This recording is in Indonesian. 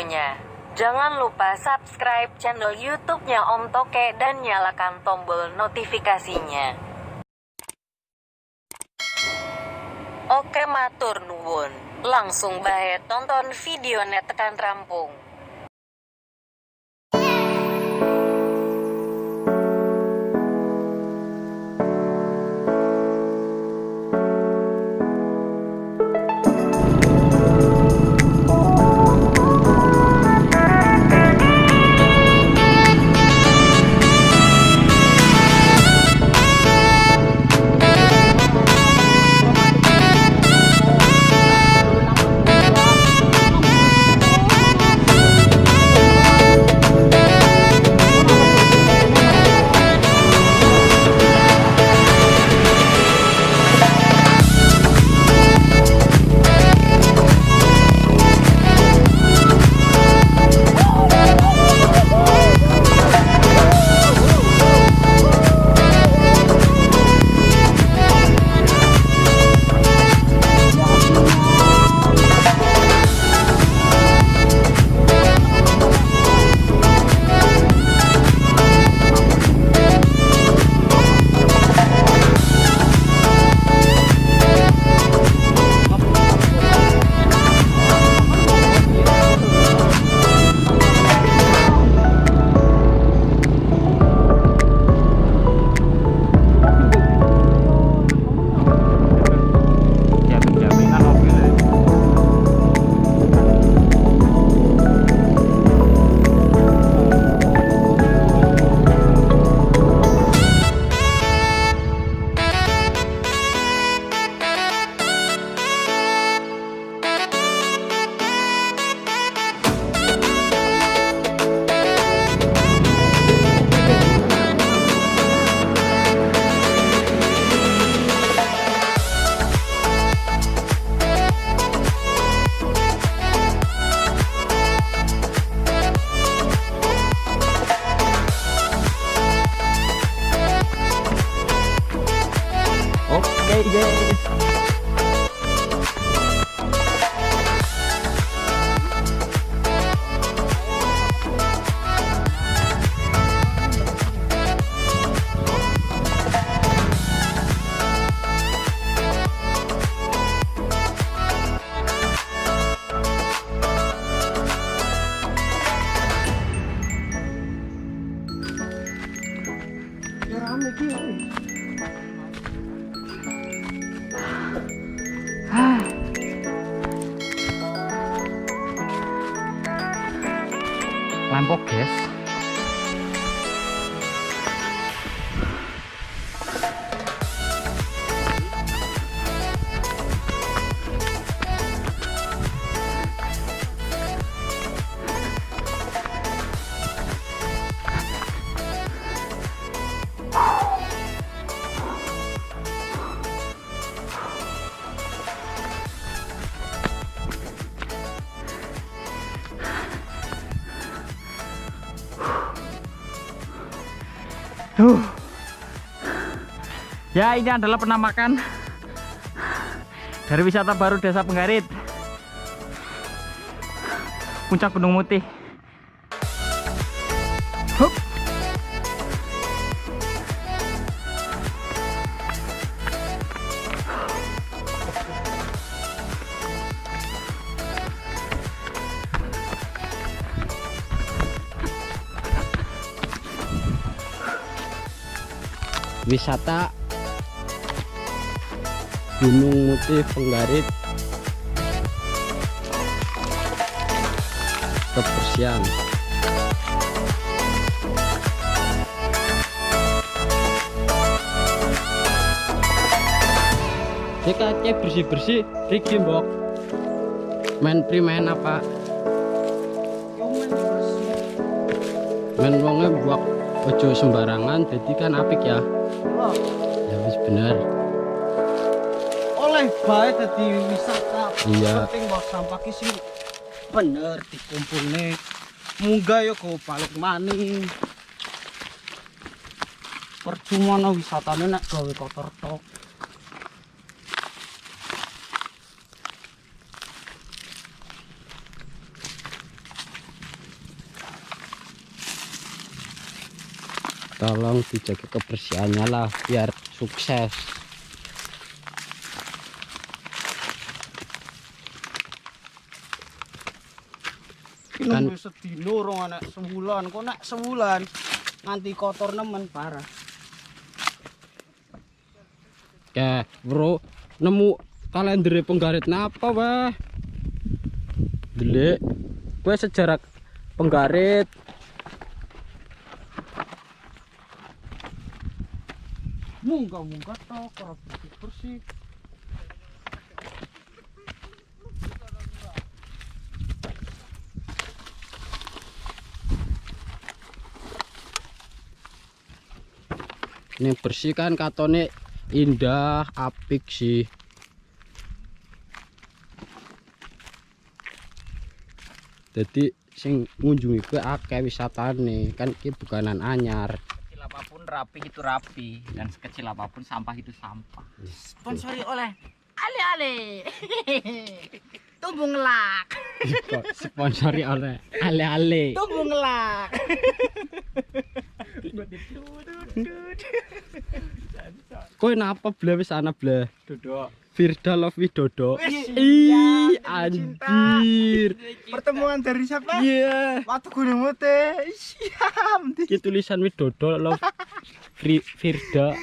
videonya. Jangan lupa subscribe channel YouTube-nya Om Toke dan nyalakan tombol notifikasinya. Oke matur nuwun. Langsung bae tonton videonya tekan rampung. Oke guys. Lampok guys. Ya, ini adalah penampakan dari wisata baru Desa Penggarit, Puncak Gunung Mutih. Hup. Wisata Gunung Mutih Penggarit kebersihan. Cek bersih-bersih Riki mbok. Main primain apa? Main wonge buak ojo sembarangan, jadi kan apik ya. Ya wis bener. Oleh bae dadi wisata. Iya. Penting buat sampah ki sing bener dikumpulne. Munggah yo go balik maning. Percuma no wisatane nek gawe kotor tok. tolong dijaga kebersihannya lah biar sukses. Kan sedino rong anak sebulan, kok nak sebulan nganti kotor nemen parah. Ya bro, nemu kalender penggarit napa wah? Delik, gue sejarah penggarit. Munggah-munggah tok ora bersih. Ini bersih kan katone indah apik sih. Jadi sing ngunjungi gue akeh wisatane kan iki bukanan anyar. Sekecil apapun rapi itu rapi dan sekecil apapun sampah itu sampah. Sponsori oleh Ale-ale. Tumbuh ngelak. Sponsori oleh ale-ale. Tumbuh ngelak. Kowe napa ble wis ana ble? Dodok. Firda love Widodo. Iya, Anjir. Pertemuan dari siapa? Iya. Waktu Gunung Mutih. Siap. Iki tulisan Widodo love Firda.